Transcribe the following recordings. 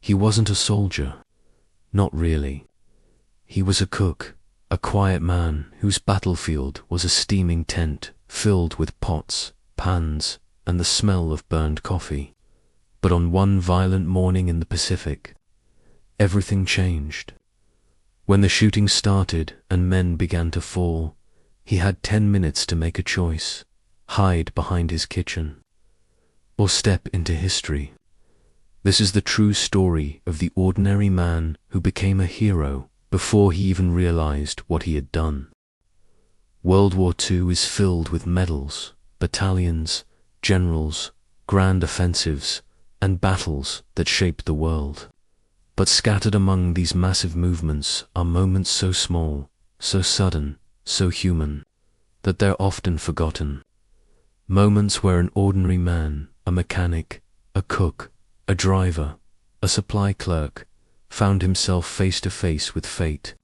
He wasn't a soldier. Not really. He was a cook, a quiet man whose battlefield was a steaming tent filled with pots, pans, and the smell of burned coffee. But on one violent morning in the Pacific, everything changed. When the shooting started and men began to fall, he had 10 minutes to make a choice: hide behind his kitchen, or step into history. This is the true story of the ordinary man who became a hero before he even realized what he had done. World War II is filled with medals, battalions, generals, grand offensives, and battles that shaped the world. But scattered among these massive movements are moments so small, so sudden, so human, that they're often forgotten. Moments where an ordinary man, a mechanic, a cook, a driver, a supply clerk, found himself face to face with fate.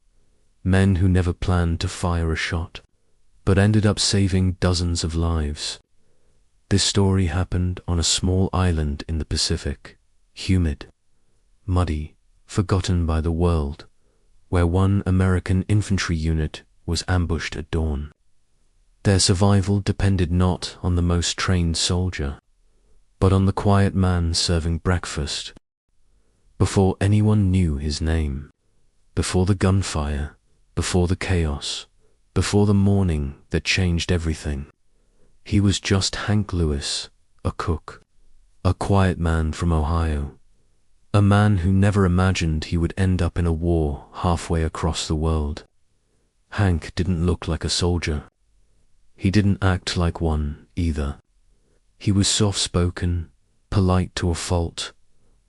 Men who never planned to fire a shot, but ended up saving dozens of lives. This story happened on a small island in the Pacific, humid, muddy, forgotten by the world, where one American infantry unit was ambushed at dawn. Their survival depended not on the most trained soldier, but on the quiet man serving breakfast. Before anyone knew his name, before the gunfire, before the chaos, before the morning that changed everything, he was just Hank Lewis, a cook, a quiet man from Ohio, a man who never imagined he would end up in a war halfway across the world. Hank didn't look like a soldier. He didn't act like one either. He was soft-spoken, polite to a fault,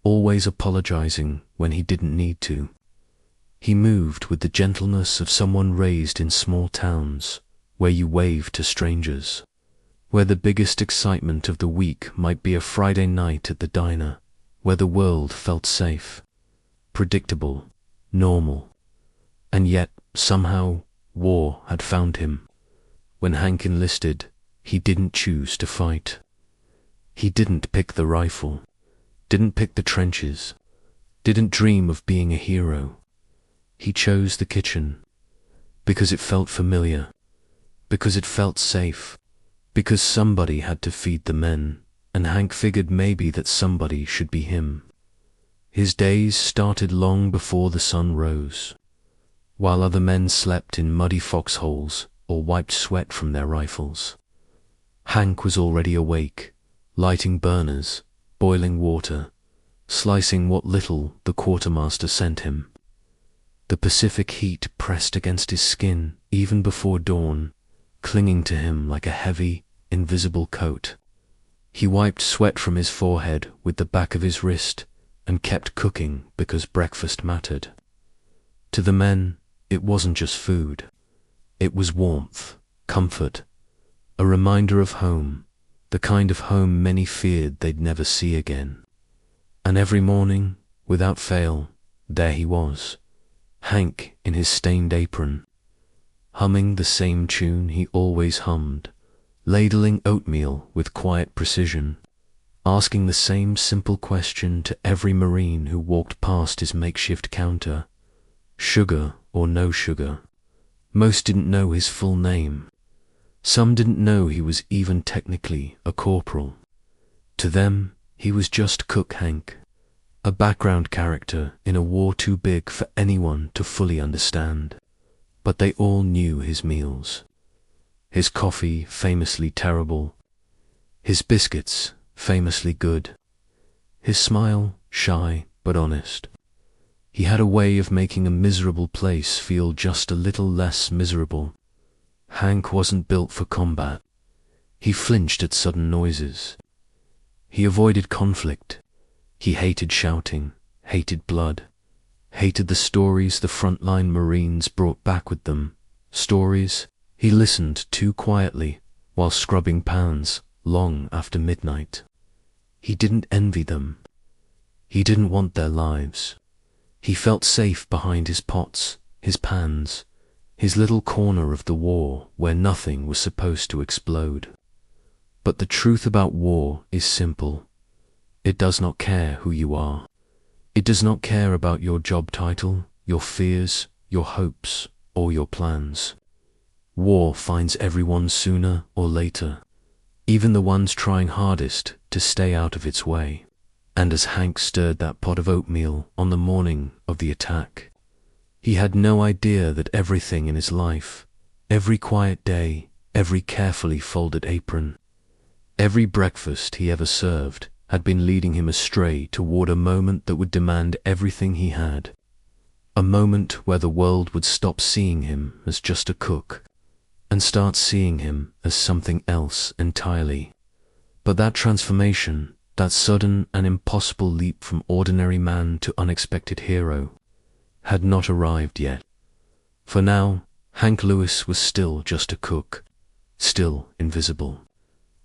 always apologizing when he didn't need to. He moved with the gentleness of someone raised in small towns, where you wave to strangers, where the biggest excitement of the week might be a Friday night at the diner, where the world felt safe, predictable, normal. And yet, somehow, war had found him. When Hank enlisted, he didn't choose to fight. He didn't pick the rifle, didn't pick the trenches, didn't dream of being a hero. He chose the kitchen, because it felt familiar, because it felt safe, because somebody had to feed the men, and Hank figured maybe that somebody should be him. His days started long before the sun rose, while other men slept in muddy foxholes or wiped sweat from their rifles. Hank was already awake, lighting burners, boiling water, slicing what little the quartermaster sent him. The Pacific heat pressed against his skin even before dawn, clinging to him like a heavy, invisible coat. He wiped sweat from his forehead with the back of his wrist and kept cooking because breakfast mattered. To the men, it wasn't just food. It was warmth, comfort, a reminder of home, the kind of home many feared they'd never see again. And every morning, without fail, there he was, Hank in his stained apron, humming the same tune he always hummed, ladling oatmeal with quiet precision, asking the same simple question to every Marine who walked past his makeshift counter: sugar or no sugar? Most didn't know his full name. Some didn't know he was even technically a corporal. To them, he was just Cook Hank, a background character in a war too big for anyone to fully understand. But they all knew his meals. His coffee, famously terrible. His biscuits, famously good. His smile, shy but honest. He had a way of making a miserable place feel just a little less miserable. Hank wasn't built for combat. He flinched at sudden noises. He avoided conflict. He hated shouting, hated blood, hated the stories the frontline Marines brought back with them, stories he listened to quietly while scrubbing pans long after midnight. He didn't envy them. He didn't want their lives. He felt safe behind his pots, his pans, his little corner of the war where nothing was supposed to explode. But the truth about war is simple. It does not care who you are. It does not care about your job title, your fears, your hopes, or your plans. War finds everyone sooner or later, even the ones trying hardest to stay out of its way. And as Hank stirred that pot of oatmeal on the morning of the attack, he had no idea that everything in his life, every quiet day, every carefully folded apron, every breakfast he ever served, had been leading him astray toward a moment that would demand everything he had. A moment where the world would stop seeing him as just a cook and start seeing him as something else entirely. But that transformation, that sudden and impossible leap from ordinary man to unexpected hero, had not arrived yet. For now, Hank Lewis was still just a cook, still invisible,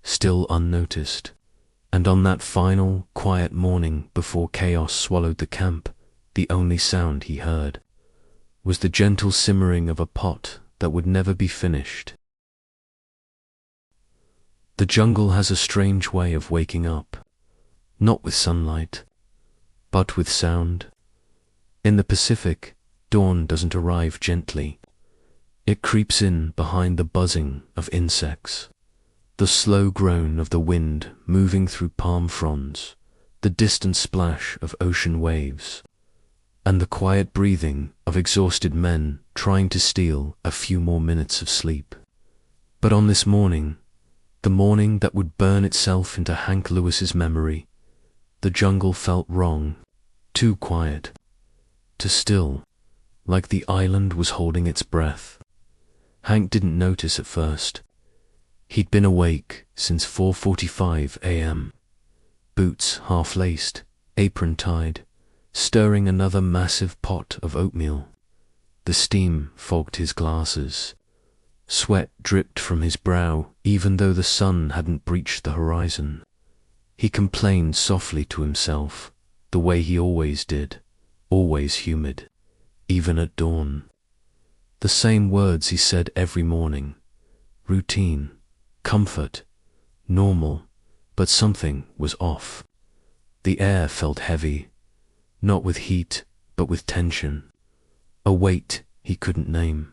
still unnoticed. And on that final, quiet morning before chaos swallowed the camp, the only sound he heard was the gentle simmering of a pot that would never be finished. The jungle has a strange way of waking up, not with sunlight, but with sound. In the Pacific, dawn doesn't arrive gently. It creeps in behind the buzzing of insects, the slow groan of the wind moving through palm fronds, the distant splash of ocean waves, and the quiet breathing of exhausted men trying to steal a few more minutes of sleep. But on this morning, the morning that would burn itself into Hank Lewis's memory, the jungle felt wrong, too quiet, too still, like the island was holding its breath. Hank didn't notice at first. He'd been awake since 4:45 a.m., boots half-laced, apron tied, stirring another massive pot of oatmeal. The steam fogged his glasses. Sweat dripped from his brow even though the sun hadn't breached the horizon. He complained softly to himself, the way he always did, always humid, even at dawn. The same words he said every morning, routine, comfort, normal, but something was off. The air felt heavy, not with heat, but with tension, a weight he couldn't name,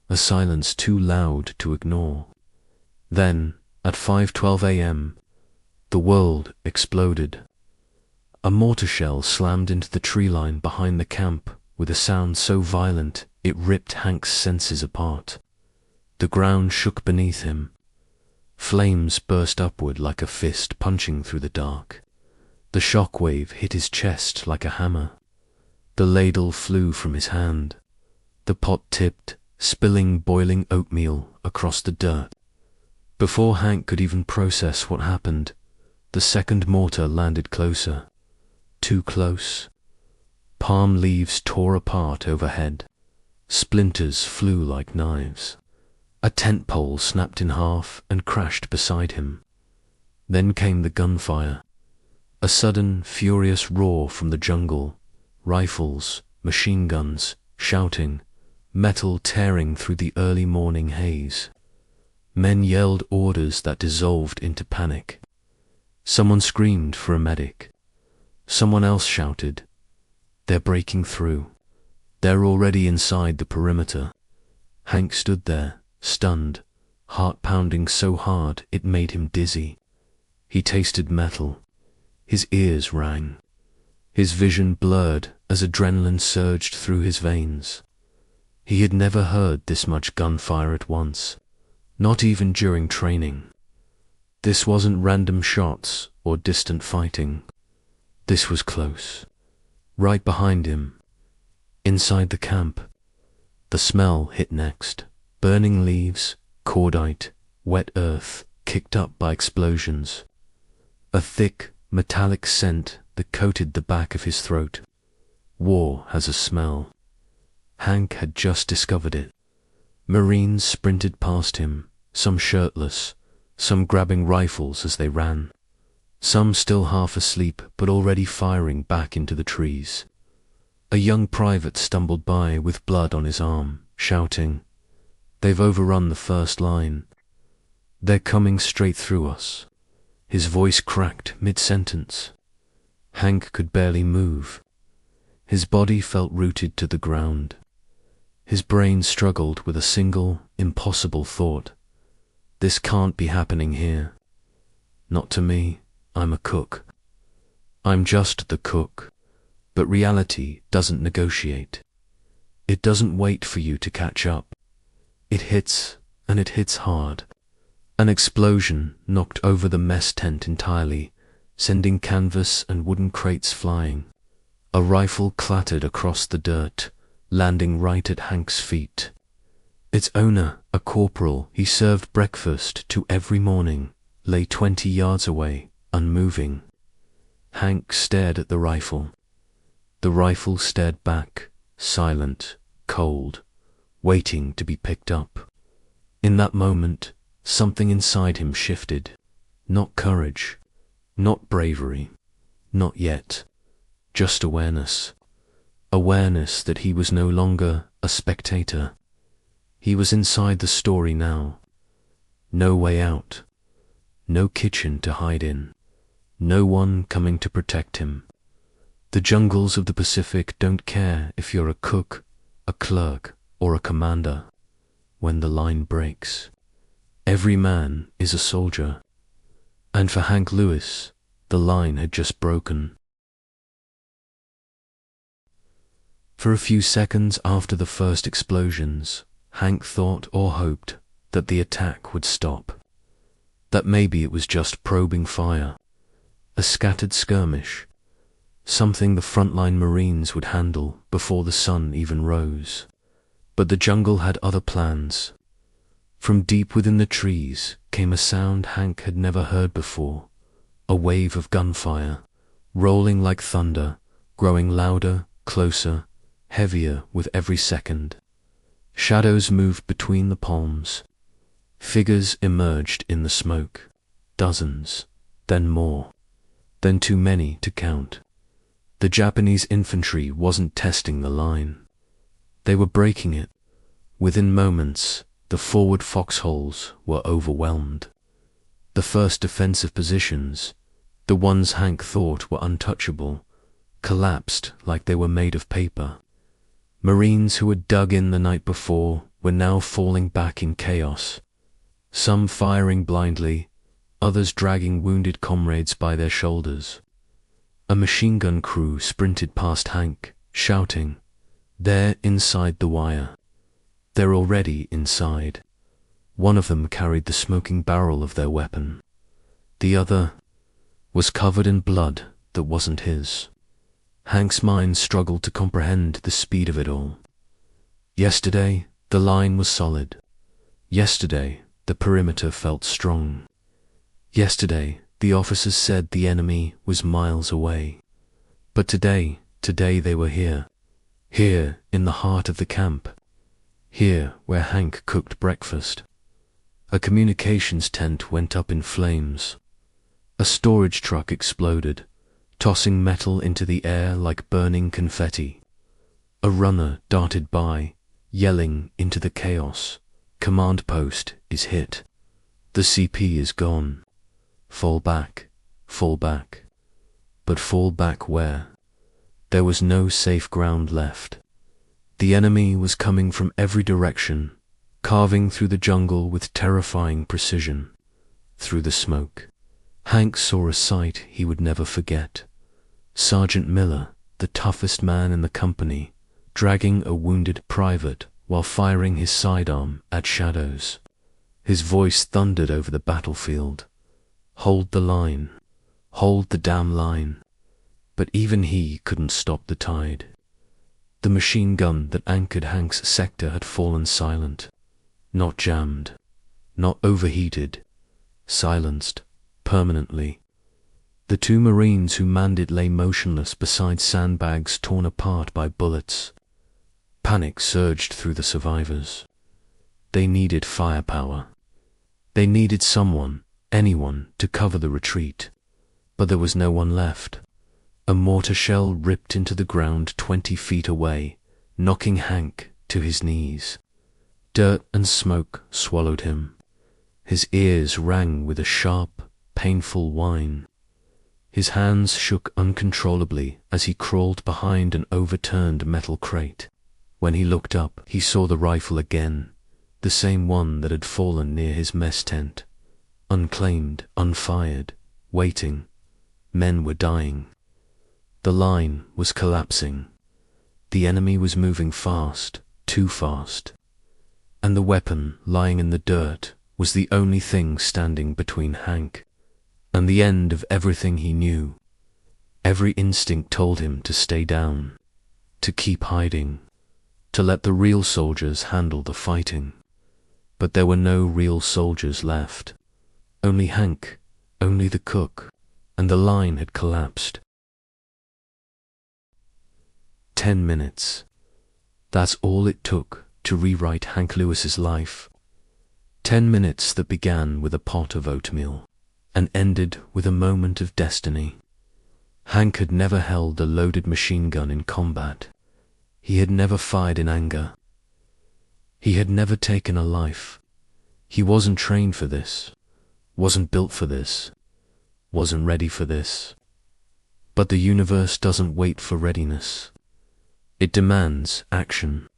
a silence too loud to ignore. Then, at 5:12 a.m., the world exploded. A mortar shell slammed into the tree line behind the camp with a sound so violent it ripped Hank's senses apart. The ground shook beneath him. Flames burst upward like a fist punching through the dark. The shock wave hit his chest like a hammer. The ladle flew from his hand. The pot tipped, spilling boiling oatmeal across the dirt. Before Hank could even process what happened, the second mortar landed closer. Too close. Palm leaves tore apart overhead. Splinters flew like knives. A tent pole snapped in half and crashed beside him. Then came the gunfire. A sudden, furious roar from the jungle. Rifles, machine guns, shouting, metal tearing through the early morning haze. Men yelled orders that dissolved into panic. Someone screamed for a medic. Someone else shouted, "They're breaking through. They're already inside the perimeter." Hank stood there, stunned, heart pounding so hard it made him dizzy. He tasted metal. His ears rang. His vision blurred as adrenaline surged through his veins. He had never heard this much gunfire at once, not even during training. This wasn't random shots or distant fighting. This was close, right behind him, inside the camp. The smell hit next. Burning leaves, cordite, wet earth, kicked up by explosions. A thick, metallic scent that coated the back of his throat. War has a smell. Hank had just discovered it. Marines sprinted past him, some shirtless, some grabbing rifles as they ran, some still half asleep but already firing back into the trees. A young private stumbled by with blood on his arm, shouting, "They've overrun the first line. They're coming straight through us." His voice cracked mid-sentence. Hank could barely move. His body felt rooted to the ground. His brain struggled with a single, impossible thought. This can't be happening here. Not to me. I'm a cook. I'm just the cook. But reality doesn't negotiate. It doesn't wait for you to catch up. It hits, and it hits hard. An explosion knocked over the mess tent entirely, sending canvas and wooden crates flying. A rifle clattered across the dirt, landing right at Hank's feet. Its owner, a corporal he served breakfast to every morning, lay 20 yards away, unmoving. Hank stared at the rifle. The rifle stared back, silent, cold, waiting to be picked up. In that moment, something inside him shifted. Not courage, not bravery, not yet. Just awareness. Awareness that he was no longer a spectator. He was inside the story now. No way out. No kitchen to hide in. No one coming to protect him. The jungles of the Pacific don't care if you're a cook, a clerk, or a commander. When the line breaks, every man is a soldier. And for Hank Lewis, the line had just broken. For a few seconds after the first explosions, Hank thought or hoped that the attack would stop. That maybe it was just probing fire, a scattered skirmish, something the frontline Marines would handle before the sun even rose. But the jungle had other plans. From deep within the trees came a sound Hank had never heard before, a wave of gunfire, rolling like thunder, growing louder, closer, heavier with every second. Shadows moved between the palms. Figures emerged in the smoke. Dozens, then more, then too many to count. The Japanese infantry wasn't testing the line. They were breaking it. Within moments, the forward foxholes were overwhelmed. The first defensive positions, the ones Hank thought were untouchable, collapsed like they were made of paper. Marines who had dug in the night before were now falling back in chaos, some firing blindly, others dragging wounded comrades by their shoulders. A machine gun crew sprinted past Hank, shouting, "They're inside the wire. They're already inside." One of them carried the smoking barrel of their weapon. The other was covered in blood that wasn't his. Hank's mind struggled to comprehend the speed of it all. Yesterday, the line was solid. Yesterday, the perimeter felt strong. Yesterday, the officers said the enemy was miles away. But today they were here. Here in the heart of the camp. Here where Hank cooked breakfast. A communications tent went up in flames. A storage truck exploded, tossing metal into the air like burning confetti. A runner darted by, yelling into the chaos. "Command post is hit. The CP is gone. Fall back, fall back." But fall back where? There was no safe ground left. The enemy was coming from every direction, carving through the jungle with terrifying precision. Through the smoke, Hank saw a sight he would never forget. Sergeant Miller, the toughest man in the company, dragging a wounded private while firing his sidearm at shadows. His voice thundered over the battlefield. "Hold the line. Hold the damn line." But even he couldn't stop the tide. The machine gun that anchored Hank's sector had fallen silent. Not jammed. Not overheated. Silenced. Permanently. The two Marines who manned it lay motionless beside sandbags torn apart by bullets. Panic surged through the survivors. They needed firepower. They needed someone, anyone, to cover the retreat. But there was no one left. A mortar shell ripped into the ground 20 feet away, knocking Hank to his knees. Dirt and smoke swallowed him. His ears rang with a sharp, painful whine. His hands shook uncontrollably as he crawled behind an overturned metal crate. When he looked up, he saw the rifle again, the same one that had fallen near his mess tent. Unclaimed, unfired, waiting. Men were dying. The line was collapsing. The enemy was moving fast, too fast. And the weapon lying in the dirt was the only thing standing between Hank and the end of everything he knew. Every instinct told him to stay down, to keep hiding, to let the real soldiers handle the fighting. But there were no real soldiers left. Only Hank, only the cook, and the line had collapsed. 10 minutes. That's all it took to rewrite Hank Lewis's life. 10 minutes that began with a pot of oatmeal and ended with a moment of destiny. Hank had never held a loaded machine gun in combat. He had never fired in anger. He had never taken a life. He wasn't trained for this, wasn't built for this, wasn't ready for this. But the universe doesn't wait for readiness. It demands action.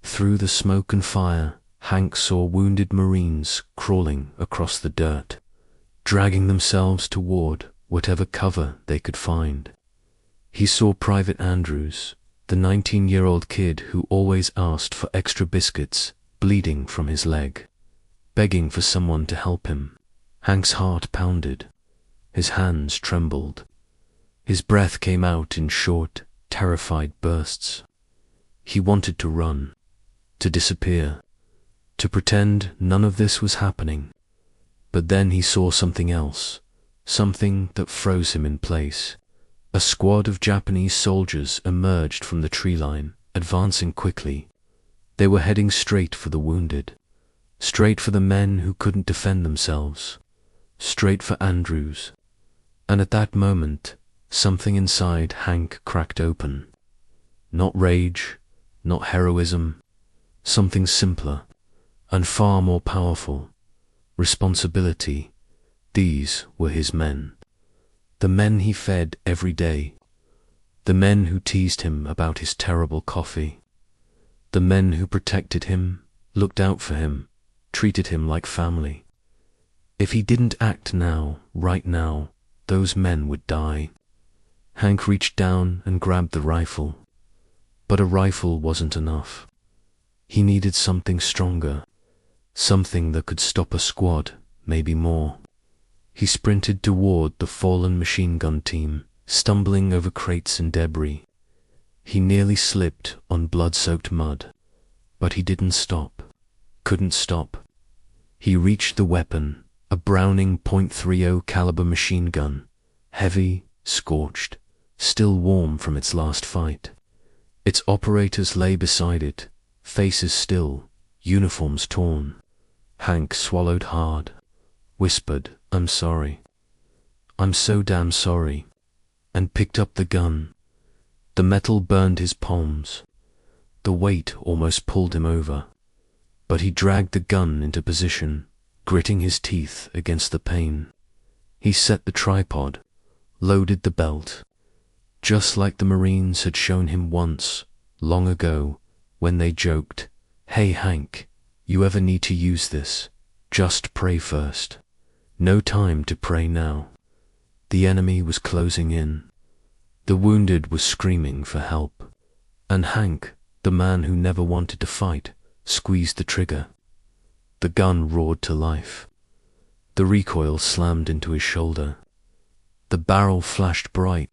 Through the smoke and fire, Hank saw wounded Marines crawling across the dirt, dragging themselves toward whatever cover they could find. He saw Private Andrews, the 19-year-old kid who always asked for extra biscuits, bleeding from his leg, begging for someone to help him. Hank's heart pounded. His hands trembled. His breath came out in short, terrified bursts. He wanted to run, to disappear, to pretend none of this was happening. But then he saw something else, something that froze him in place. A squad of Japanese soldiers emerged from the tree line, advancing quickly. They were heading straight for the wounded, straight for the men who couldn't defend themselves, straight for Andrews. And at that moment, something inside Hank cracked open. Not rage, not heroism, something simpler and far more powerful. Responsibility. These were his men. The men he fed every day. The men who teased him about his terrible coffee. The men who protected him, looked out for him, treated him like family. If he didn't act now, right now, those men would die. Hank reached down and grabbed the rifle. But a rifle wasn't enough. He needed something stronger, something that could stop a squad, maybe more. He sprinted toward the fallen machine gun team, stumbling over crates and debris. He nearly slipped on blood-soaked mud, but he didn't stop, couldn't stop. He reached the weapon, a Browning .30 caliber machine gun, heavy, scorched, still warm from its last fight. Its operators lay beside it, faces still, uniforms torn. Hank swallowed hard, whispered, "I'm sorry. I'm so damn sorry," and picked up the gun. The metal burned his palms. The weight almost pulled him over. But he dragged the gun into position, gritting his teeth against the pain. He set the tripod, loaded the belt, just like the Marines had shown him once, long ago, when they joked, "Hey Hank, you ever need to use this, just pray first." No time to pray now. The enemy was closing in. The wounded were screaming for help. And Hank, the man who never wanted to fight, squeezed the trigger. The gun roared to life. The recoil slammed into his shoulder. The barrel flashed bright.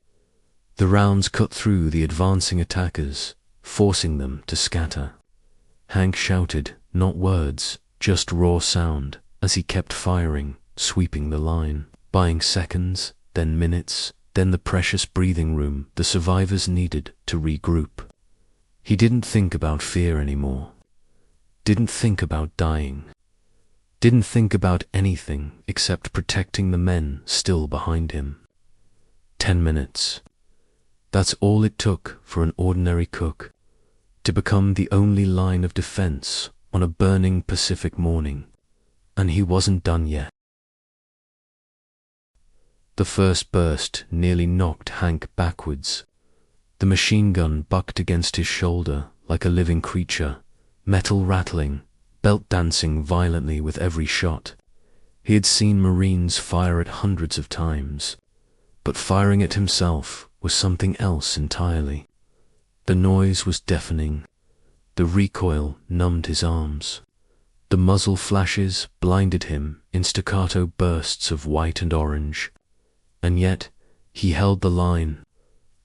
The rounds cut through the advancing attackers, forcing them to scatter. Hank shouted, not words, just raw sound, as he kept firing, sweeping the line, buying seconds, then minutes, then the precious breathing room the survivors needed to regroup. He didn't think about fear anymore. Didn't think about dying. Didn't think about anything except protecting the men still behind him. 10 minutes. That's all it took for an ordinary cook to become the only line of defense on a burning Pacific morning. And he wasn't done yet. The first burst nearly knocked Hank backwards. The machine gun bucked against his shoulder like a living creature, metal rattling, belt dancing violently with every shot. He had seen Marines fire it hundreds of times, but firing it himself was something else entirely. The noise was deafening. The recoil numbed his arms. The muzzle flashes blinded him in staccato bursts of white and orange. And yet, he held the line.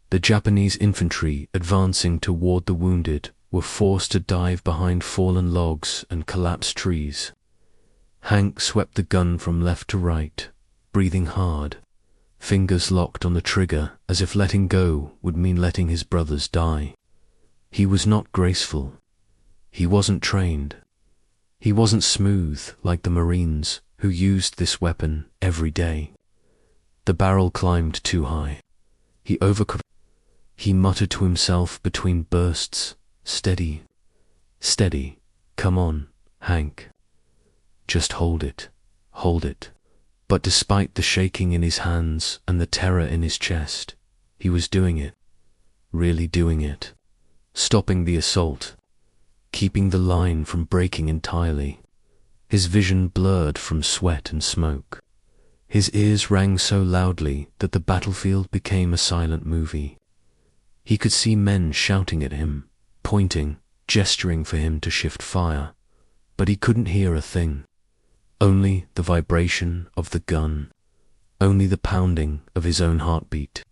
The Japanese infantry advancing toward the wounded were forced to dive behind fallen logs and collapsed trees. Hank swept the gun from left to right, breathing hard, fingers locked on the trigger as if letting go would mean letting his brothers die. He was not graceful. He wasn't trained. He wasn't smooth like the Marines who used this weapon every day. The barrel climbed too high. He muttered to himself between bursts, "Steady, steady, come on, Hank. Just hold it, hold it." But despite the shaking in his hands and the terror in his chest, he was doing it, really doing it, stopping the assault, keeping the line from breaking entirely. His vision blurred from sweat and smoke. His ears rang so loudly that the battlefield became a silent movie. He could see men shouting at him, pointing, gesturing for him to shift fire, but he couldn't hear a thing. Only the vibration of the gun, only the pounding of his own heartbeat.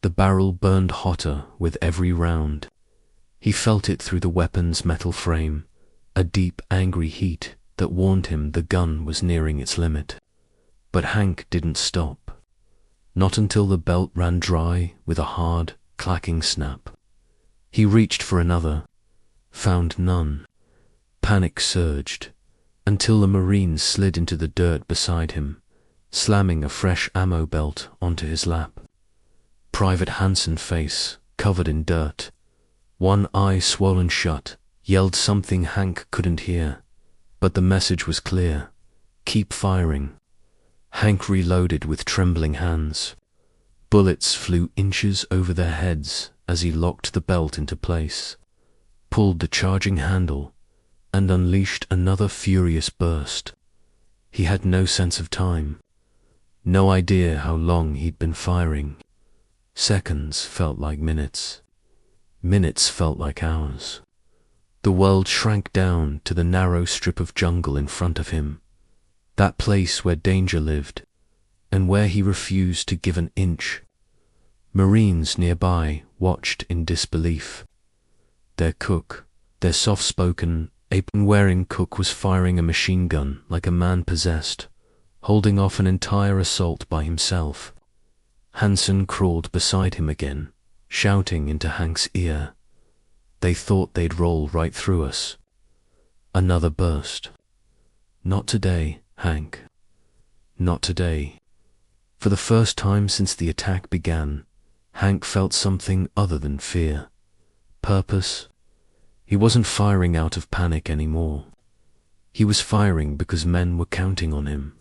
The barrel burned hotter with every round. He felt it through the weapon's metal frame, a deep, angry heat that warned him the gun was nearing its limit. But Hank didn't stop. Not until the belt ran dry with a hard, clacking snap. He reached for another, found none. Panic surged, until the Marine slid into the dirt beside him, slamming a fresh ammo belt onto his lap. Private Hansen's face, covered in dirt, one eye swollen shut, yelled something Hank couldn't hear, but the message was clear: keep firing. Hank reloaded with trembling hands. Bullets flew inches over their heads as he locked the belt into place, pulled the charging handle, and unleashed another furious burst. He had no sense of time, no idea how long he'd been firing. Seconds felt like minutes. Minutes felt like hours. The world shrank down to the narrow strip of jungle in front of him, that place where danger lived, and where he refused to give an inch. Marines nearby watched in disbelief. Their cook, their soft-spoken, apron-wearing cook, was firing a machine gun like a man possessed, holding off an entire assault by himself. Hansen crawled beside him again, shouting into Hank's ear, "They thought they'd roll right through us." Another burst. "Not today, Hank. Not today." For the first time since the attack began, Hank felt something other than fear. Purpose. He wasn't firing out of panic anymore. He was firing because men were counting on him,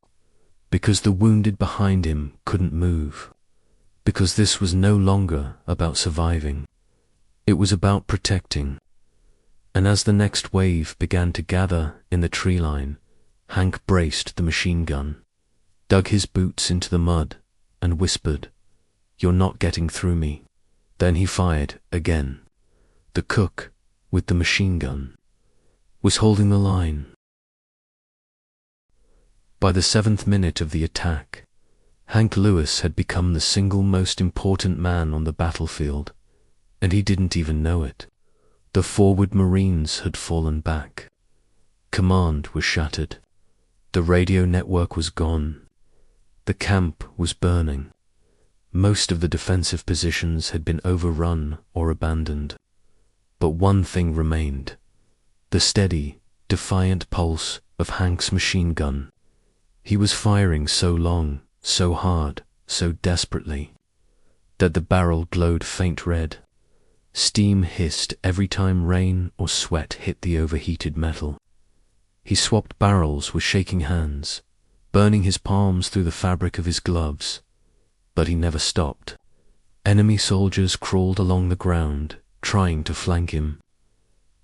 because the wounded behind him couldn't move, because this was no longer about surviving. It was about protecting. And as the next wave began to gather in the tree line, Hank braced the machine gun, dug his boots into the mud, and whispered, "You're not getting through me." Then he fired again. The cook, with the machine gun, was holding the line. By the 7th minute of the attack, Hank Lewis had become the single most important man on the battlefield, and he didn't even know it. The forward Marines had fallen back. Command was shattered. The radio network was gone. The camp was burning. Most of the defensive positions had been overrun or abandoned. But one thing remained: the steady, defiant pulse of Hank's machine gun. He was firing so long, so hard, so desperately, that the barrel glowed faint red. Steam hissed every time rain or sweat hit the overheated metal. He swapped barrels with shaking hands, burning his palms through the fabric of his gloves, but he never stopped. Enemy soldiers crawled along the ground, trying to flank him.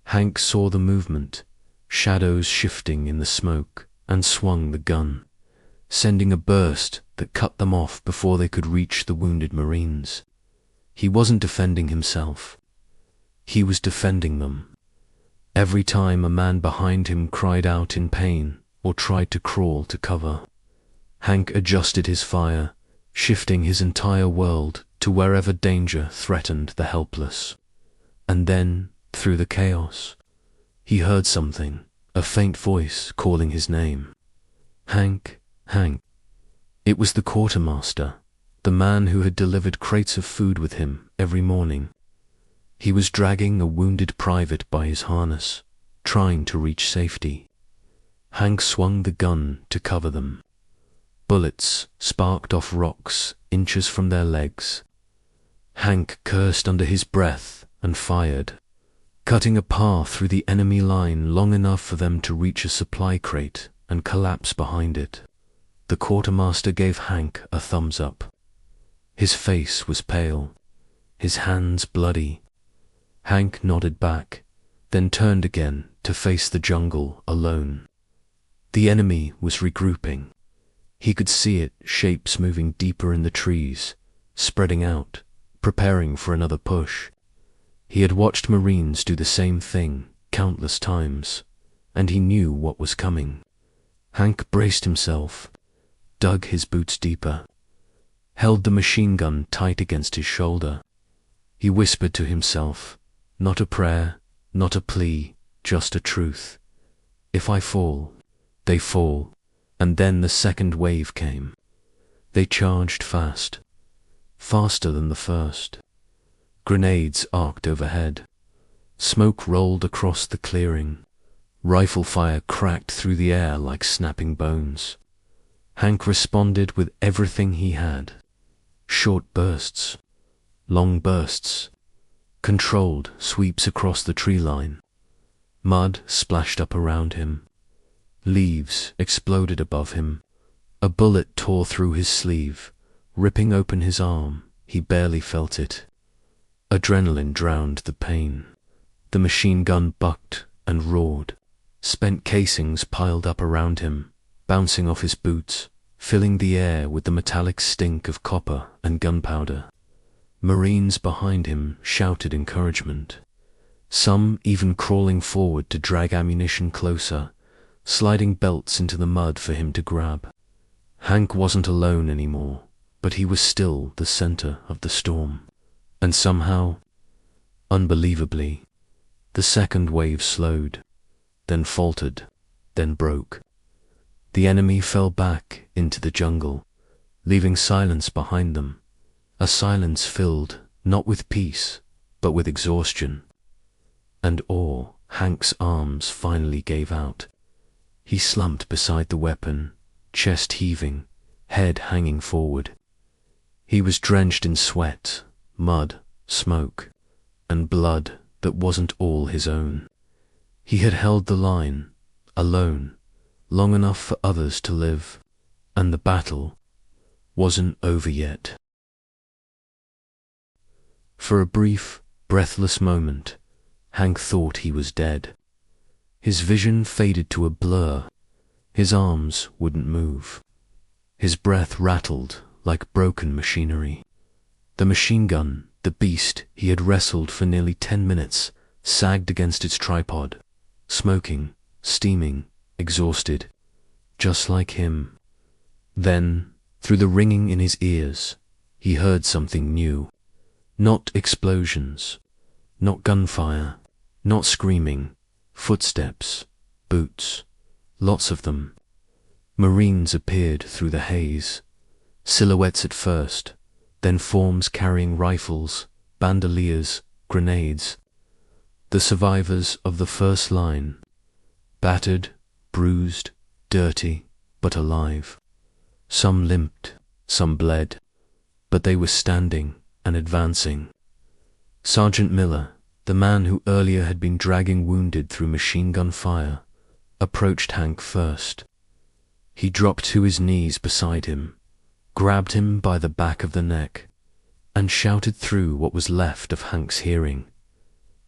Hank saw the movement, shadows shifting in the smoke, and swung the gun, sending a burst that cut them off before they could reach the wounded Marines. He wasn't defending himself. He was defending them. Every time a man behind him cried out in pain or tried to crawl to cover, Hank adjusted his fire, shifting his entire world to wherever danger threatened the helpless. And then, through the chaos, he heard something, a faint voice calling his name. Hank, Hank. It was the quartermaster, the man who had delivered crates of food with him every morning. He was dragging a wounded private by his harness, trying to reach safety. Hank swung the gun to cover them. Bullets sparked off rocks inches from their legs. Hank cursed under his breath and fired, cutting a path through the enemy line long enough for them to reach a supply crate and collapse behind it. The quartermaster gave Hank a thumbs up. His face was pale, his hands bloody. Hank nodded back, then turned again to face the jungle alone. The enemy was regrouping. He could see it, shapes moving deeper in the trees, spreading out, preparing for another push. He had watched Marines do the same thing countless times, and he knew what was coming. Hank braced himself, dug his boots deeper, held the machine gun tight against his shoulder. He whispered to himself, not a prayer, not a plea, just a truth. If I fall, they fall. And then the second wave came. They charged fast, faster than the first. Grenades arced overhead. Smoke rolled across the clearing. Rifle fire cracked through the air like snapping bones. Hank responded with everything he had. Short bursts, long bursts, controlled sweeps across the tree line. Mud splashed up around him. Leaves exploded above him. A bullet tore through his sleeve, ripping open his arm. He barely felt it. Adrenaline drowned the pain. The machine gun bucked and roared. Spent casings piled up around him, bouncing off his boots, filling the air with the metallic stink of copper and gunpowder. Marines behind him shouted encouragement, some even crawling forward to drag ammunition closer, sliding belts into the mud for him to grab. Hank wasn't alone anymore, but he was still the center of the storm. And somehow, unbelievably, the second wave slowed, then faltered, then broke. The enemy fell back into the jungle, leaving silence behind them, a silence filled not with peace, but with exhaustion and awe. Hank's arms finally gave out. He slumped beside the weapon, chest heaving, head hanging forward. He was drenched in sweat, mud, smoke, and blood that wasn't all his own. He had held the line, alone, long enough for others to live, and the battle wasn't over yet. For a brief, breathless moment, Hank thought he was dead. His vision faded to a blur. His arms wouldn't move. His breath rattled like broken machinery. The machine gun, the beast he had wrestled for nearly 10 minutes, sagged against its tripod, smoking, steaming, exhausted, just like him. Then, through the ringing in his ears, he heard something new. Not explosions, not gunfire, not screaming. Footsteps, boots, lots of them. Marines appeared through the haze, silhouettes at first, then forms carrying rifles, bandoliers, grenades. The survivors of the first line, battered, bruised, dirty, but alive. Some limped, some bled, but they were standing and advancing. Sergeant Miller, the man who earlier had been dragging wounded through machine gun fire, approached Hank first. He dropped to his knees beside him, grabbed him by the back of the neck, and shouted through what was left of Hank's hearing.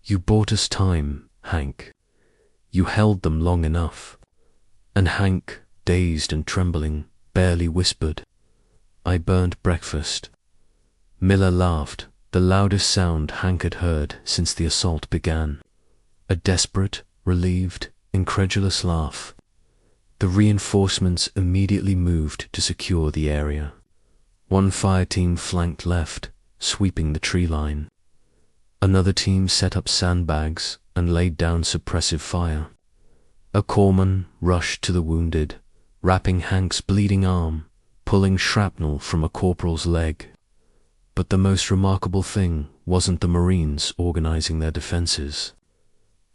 "You bought us time, Hank. You held them long enough." And Hank, dazed and trembling, barely whispered, "I burned breakfast." Miller laughed, the loudest sound Hank had heard since the assault began. A desperate, relieved, incredulous laugh. The reinforcements immediately moved to secure the area. One fire team flanked left, sweeping the tree line. Another team set up sandbags and laid down suppressive fire. A corpsman rushed to the wounded, wrapping Hank's bleeding arm, pulling shrapnel from a corporal's leg. But the most remarkable thing wasn't the Marines organizing their defenses.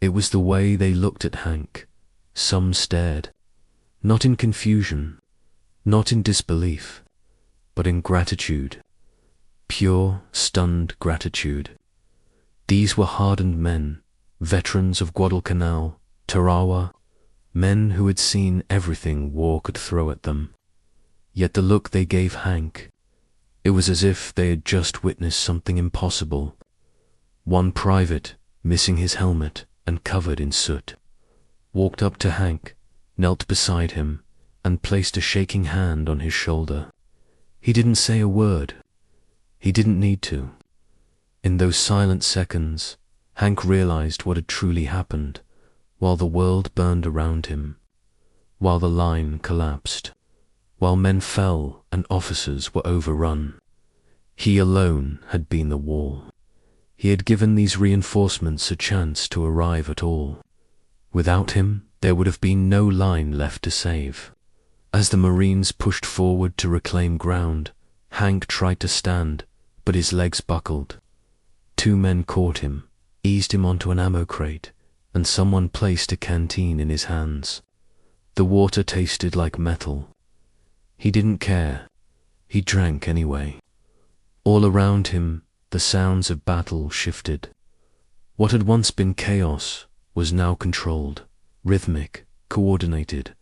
It was the way they looked at Hank. Some stared, not in confusion, not in disbelief, but in gratitude. Pure, stunned gratitude. These were hardened men, veterans of Guadalcanal, Tarawa, men who had seen everything war could throw at them. Yet the look they gave Hank, it was as if they had just witnessed something impossible. One private, missing his helmet and covered in soot, walked up to Hank, knelt beside him, and placed a shaking hand on his shoulder. He didn't say a word. He didn't need to. In those silent seconds, Hank realized what had truly happened, while the world burned around him, while the line collapsed, while men fell and officers were overrun. He alone had been the wall. He had given these reinforcements a chance to arrive at all. Without him, there would have been no line left to save. As the Marines pushed forward to reclaim ground, Hank tried to stand, but his legs buckled. Two men caught him, eased him onto an ammo crate, and someone placed a canteen in his hands. The water tasted like metal. He didn't care. He drank anyway. All around him, the sounds of battle shifted. What had once been chaos was now controlled, rhythmic, coordinated,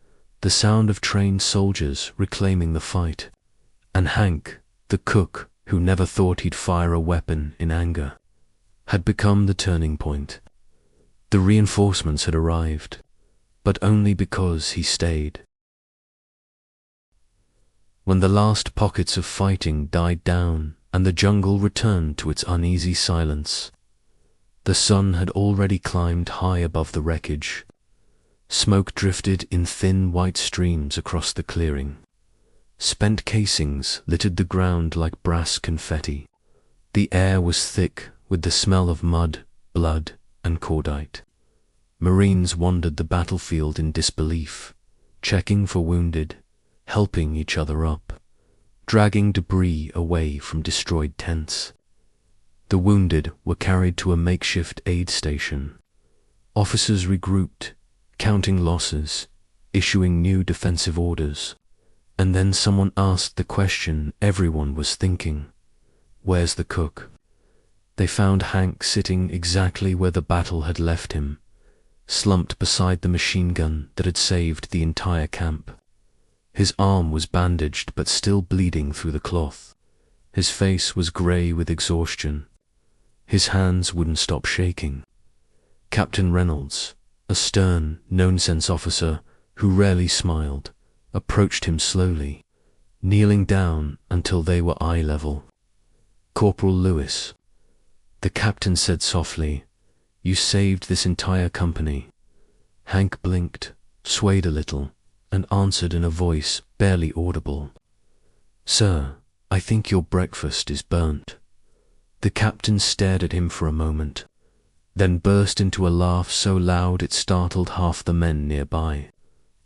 the sound of trained soldiers reclaiming the fight. And Hank, the cook who never thought he'd fire a weapon in anger, had become the turning point. The reinforcements had arrived, but only because he stayed. When the last pockets of fighting died down and the jungle returned to its uneasy silence, the sun had already climbed high above the wreckage. Smoke drifted in thin white streams across the clearing. Spent casings littered the ground like brass confetti. The air was thick with the smell of mud, blood, and cordite. Marines wandered the battlefield in disbelief, checking for wounded, helping each other up, dragging debris away from destroyed tents. The wounded were carried to a makeshift aid station. Officers regrouped, counting losses, issuing new defensive orders. And then someone asked the question everyone was thinking: where's the cook? They found Hank sitting exactly where the battle had left him, slumped beside the machine gun that had saved the entire camp. His arm was bandaged but still bleeding through the cloth. His face was grey with exhaustion. His hands wouldn't stop shaking. Captain Reynolds, a stern, no-nonsense officer who rarely smiled, approached him slowly, kneeling down until they were eye level. "Corporal Lewis," the captain said softly, "you saved this entire company." Hank blinked, swayed a little, and answered in a voice barely audible, "Sir, I think your breakfast is burnt." The captain stared at him for a moment, then burst into a laugh so loud it startled half the men nearby.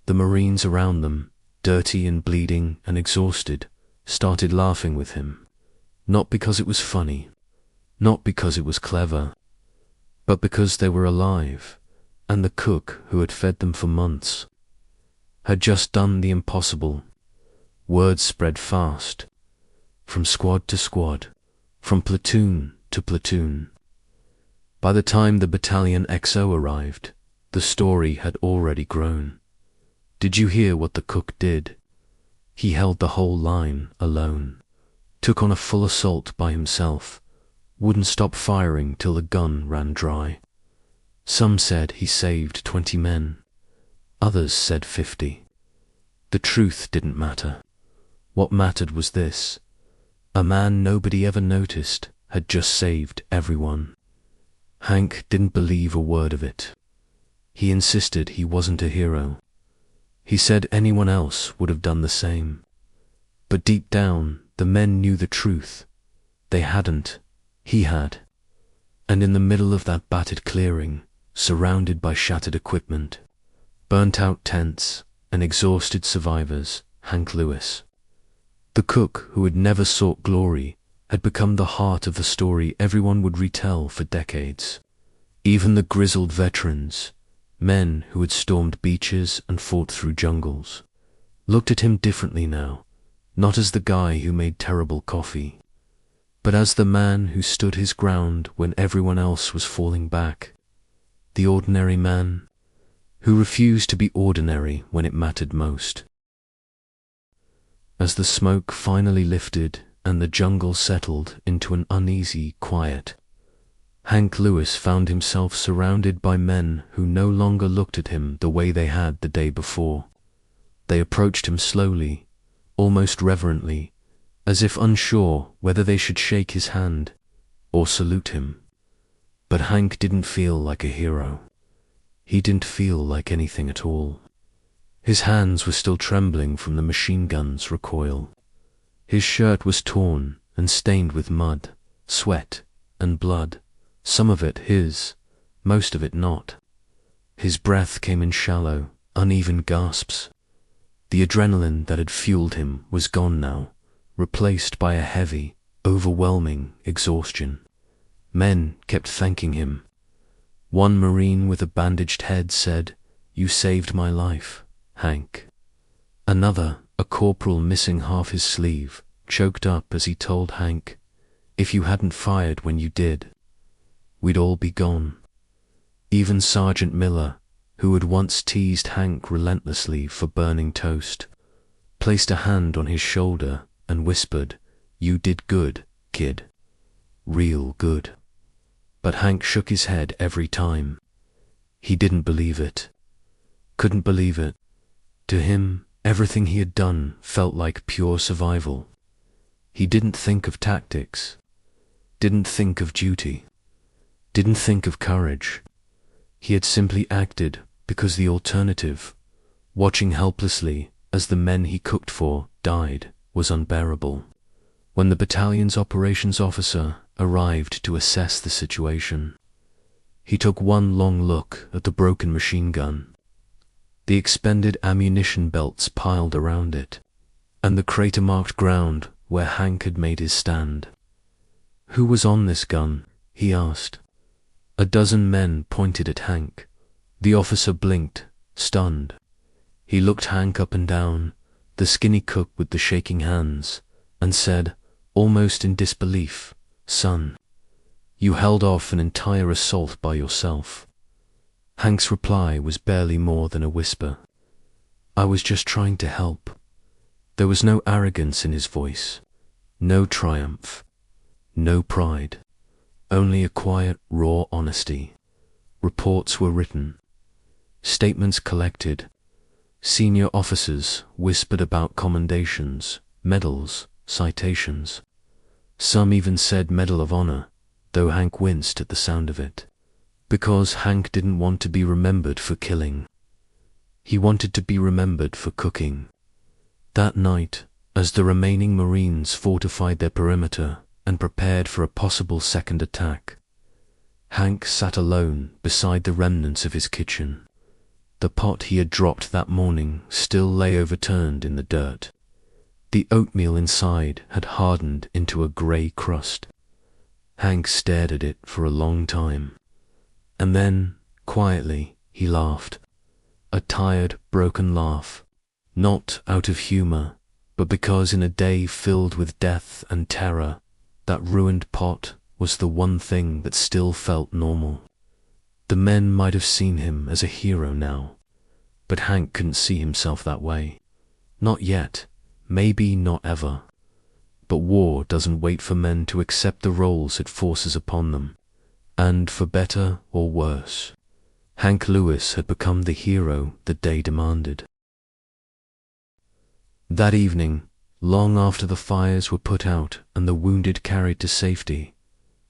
The Marines around them, dirty and bleeding and exhausted, started laughing with him, not because it was funny, not because it was clever, but because they were alive, and the cook who had fed them for months had just done the impossible. Word spread fast, from squad to squad, from platoon to platoon. By the time the battalion XO arrived, the story had already grown. "Did you hear what the cook did?" He held the whole line alone, took on a full assault by himself, wouldn't stop firing till the gun ran dry. Some said he saved 20 men, others said 50. The truth didn't matter. What mattered was this: a man nobody ever noticed had just saved everyone. Hank didn't believe a word of it. He insisted he wasn't a hero. He said anyone else would have done the same. But deep down, the men knew the truth. They hadn't. He had. And in the middle of that battered clearing, surrounded by shattered equipment, burnt-out tents, and exhausted survivors, Hank Lewis, the cook who had never sought glory, had become the heart of the story everyone would retell for decades. Even the grizzled veterans, men who had stormed beaches and fought through jungles, looked at him differently now, not as the guy who made terrible coffee, but as the man who stood his ground when everyone else was falling back. The ordinary man, who refused to be ordinary when it mattered most. As the smoke finally lifted and the jungle settled into an uneasy quiet, Hank Lewis found himself surrounded by men who no longer looked at him the way they had the day before. They approached him slowly, almost reverently, as if unsure whether they should shake his hand or salute him. But Hank didn't feel like a hero. He didn't feel like anything at all. His hands were still trembling from the machine gun's recoil. His shirt was torn and stained with mud, sweat, and blood, some of it his, most of it not. His breath came in shallow, uneven gasps. The adrenaline that had fueled him was gone now, replaced by a heavy, overwhelming exhaustion. Men kept thanking him. One Marine with a bandaged head said, "You saved my life, Hank." Another, a corporal missing half his sleeve, choked up as he told Hank, "If you hadn't fired when you did, we'd all be gone." Even Sergeant Miller, who had once teased Hank relentlessly for burning toast, placed a hand on his shoulder and whispered, "You did good, kid. Real good." But Hank shook his head every time. He didn't believe it. Couldn't believe it. To him, everything he had done felt like pure survival. He didn't think of tactics, didn't think of duty, didn't think of courage. He had simply acted because the alternative, watching helplessly as the men he cooked for died, was unbearable. When the battalion's operations officer arrived to assess the situation, he took one long look at the broken machine gun, the expended ammunition belts piled around it, and the crater-marked ground where Hank had made his stand. "Who was on this gun?" he asked. A dozen men pointed at Hank. The officer blinked, stunned. He looked Hank up and down, the skinny cook with the shaking hands, and said, almost in disbelief, "Son, you held off an entire assault by yourself." Hank's reply was barely more than a whisper. "I was just trying to help." There was no arrogance in his voice, no triumph, no pride, only a quiet, raw honesty. Reports were written, statements collected. Senior officers whispered about commendations, medals, citations. Some even said Medal of Honor, though Hank winced at the sound of it. Because Hank didn't want to be remembered for killing. He wanted to be remembered for cooking. That night, as the remaining Marines fortified their perimeter and prepared for a possible second attack, Hank sat alone beside the remnants of his kitchen. The pot he had dropped that morning still lay overturned in the dirt. The oatmeal inside had hardened into a grey crust. Hank stared at it for a long time. And then, quietly, he laughed. A tired, broken laugh. Not out of humor, but because in a day filled with death and terror, that ruined pot was the one thing that still felt normal. The men might have seen him as a hero now, but Hank couldn't see himself that way. Not yet, maybe not ever. But war doesn't wait for men to accept the roles it forces upon them. And for better or worse, Hank Lewis had become the hero the day demanded. That evening, long after the fires were put out and the wounded carried to safety,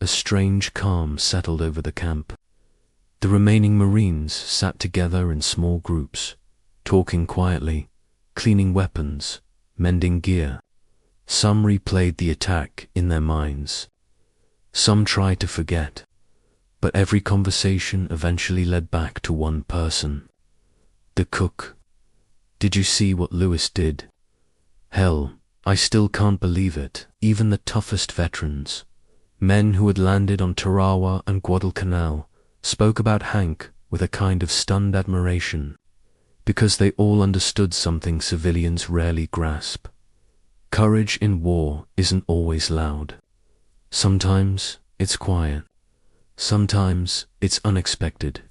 a strange calm settled over the camp. The remaining Marines sat together in small groups, talking quietly, cleaning weapons, mending gear. Some replayed the attack in their minds. Some tried to forget, but every conversation eventually led back to one person. The cook. Did you see what Lewis did? Hell, I still can't believe it. Even the toughest veterans, men who had landed on Tarawa and Guadalcanal, spoke about Hank with a kind of stunned admiration, because they all understood something civilians rarely grasp. Courage in war isn't always loud. Sometimes it's quiet. Sometimes it's unexpected.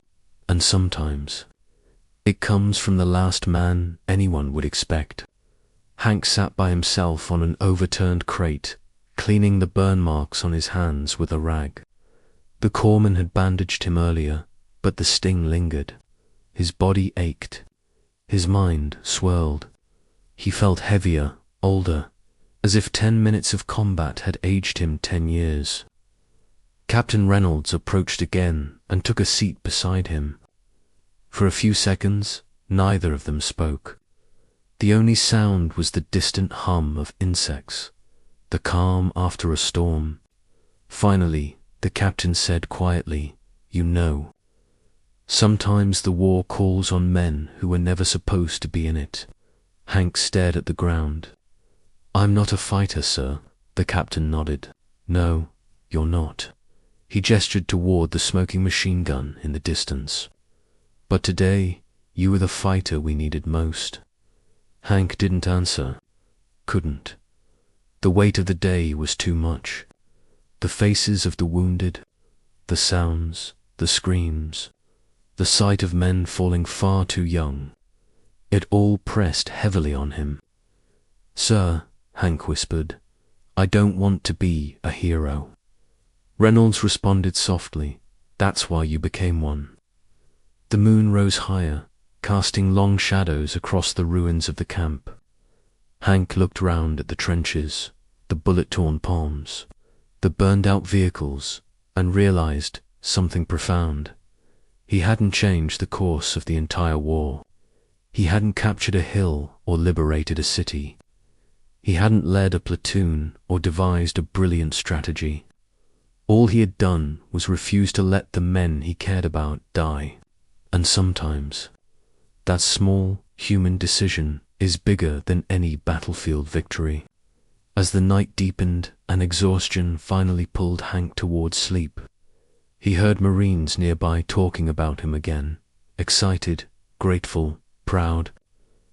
And sometimes it comes from the last man anyone would expect. Hank sat by himself on an overturned crate, cleaning the burn marks on his hands with a rag. The corpsman had bandaged him earlier, but the sting lingered. His body ached. His mind swirled. He felt heavier, older, as if 10 minutes of combat had aged him 10 years. Captain Reynolds approached again and took a seat beside him. For a few seconds, neither of them spoke. The only sound was the distant hum of insects, the calm after a storm. Finally, the captain said quietly, "You know, sometimes the war calls on men who were never supposed to be in it." Hank stared at the ground. "I'm not a fighter, sir," the captain nodded. "No, you're not." He gestured toward the smoking machine gun in the distance. "But today, you were the fighter we needed most." Hank didn't answer. Couldn't. The weight of the day was too much. The faces of the wounded, the sounds, the screams, the sight of men falling far too young. It all pressed heavily on him. "Sir," Hank whispered, "I don't want to be a hero." Reynolds responded softly, "That's why you became one." The moon rose higher, casting long shadows across the ruins of the camp. Hank looked round at the trenches, the bullet-torn palms, the burned-out vehicles, and realized something profound. He hadn't changed the course of the entire war. He hadn't captured a hill or liberated a city. He hadn't led a platoon or devised a brilliant strategy. All he had done was refuse to let the men he cared about die. And sometimes, that small, human decision is bigger than any battlefield victory. As the night deepened and exhaustion finally pulled Hank toward sleep, he heard Marines nearby talking about him again, excited, grateful, proud.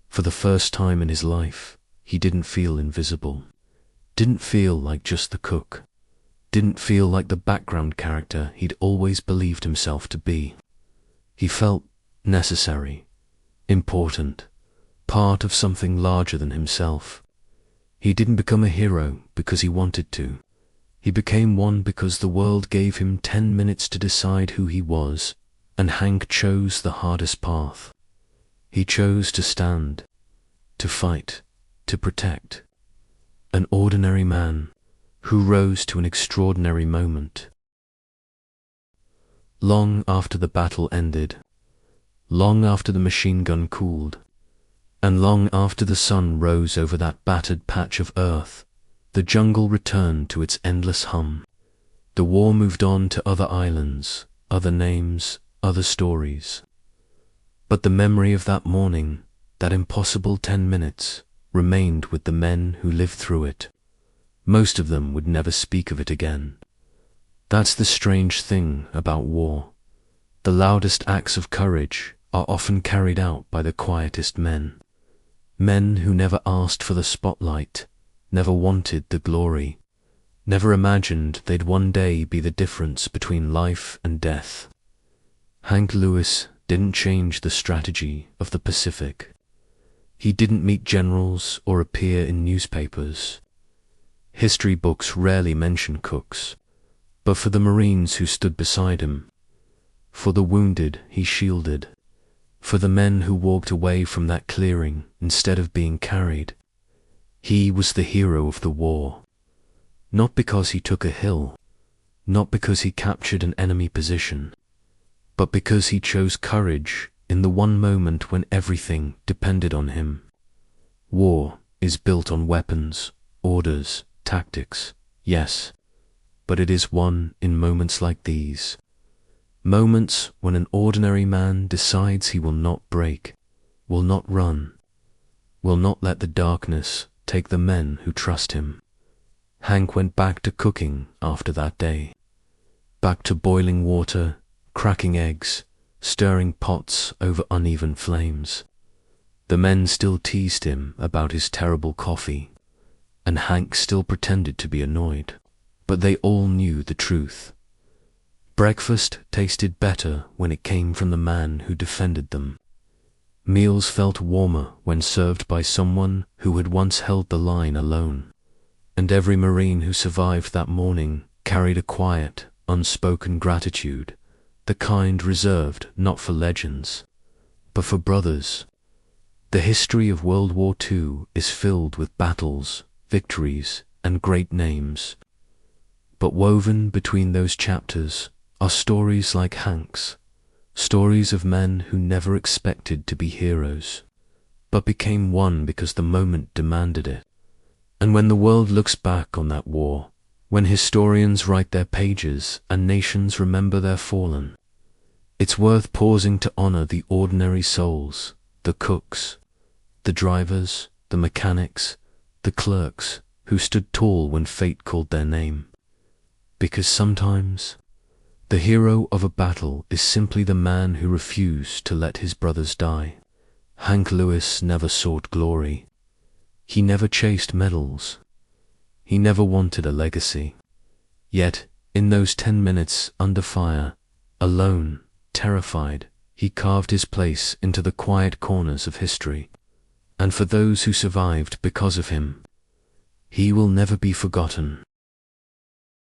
For the first time in his life, he didn't feel invisible. Didn't feel like just the cook. Didn't feel like the background character he'd always believed himself to be. He felt necessary, important, part of something larger than himself. He didn't become a hero because he wanted to. He became one because the world gave him 10 minutes to decide who he was, and Hank chose the hardest path. He chose to stand, to fight, to protect. An ordinary man who rose to an extraordinary moment. Long after the battle ended, long after the machine gun cooled, and long after the sun rose over that battered patch of earth, the jungle returned to its endless hum. The war moved on to other islands, other names, other stories. But the memory of that morning, that impossible 10 minutes, remained with the men who lived through it. Most of them would never speak of it again. That's the strange thing about war. The loudest acts of courage are often carried out by the quietest men. Men who never asked for the spotlight, never wanted the glory, never imagined they'd one day be the difference between life and death. Hank Lewis didn't change the strategy of the Pacific. He didn't meet generals or appear in newspapers. History books rarely mention cooks, but for the Marines who stood beside him, for the wounded he shielded, for the men who walked away from that clearing instead of being carried, he was the hero of the war. Not because he took a hill, not because he captured an enemy position, but because he chose courage in the one moment when everything depended on him. War is built on weapons, orders, tactics, yes, but it is won in moments like these. Moments when an ordinary man decides he will not break, will not run, will not let the darkness take the men who trust him. Hank went back to cooking after that day. Back to boiling water, cracking eggs, stirring pots over uneven flames. The men still teased him about his terrible coffee, and Hank still pretended to be annoyed, but they all knew the truth. Breakfast tasted better when it came from the man who defended them. Meals felt warmer when served by someone who had once held the line alone, and every Marine who survived that morning carried a quiet, unspoken gratitude, the kind reserved not for legends, but for brothers. The history of World War II is filled with battles, victories, and great names. But woven between those chapters are stories like Hank's, stories of men who never expected to be heroes, but became one because the moment demanded it. And when the world looks back on that war, when historians write their pages and nations remember their fallen, it's worth pausing to honor the ordinary souls, the cooks, the drivers, the mechanics, the clerks who stood tall when fate called their name. Because sometimes the hero of a battle is simply the man who refused to let his brothers die. Hank Lewis never sought glory. He never chased medals. He never wanted a legacy. Yet, in those 10 minutes under fire, alone, terrified, he carved his place into the quiet corners of history. And for those who survived because of him, he will never be forgotten.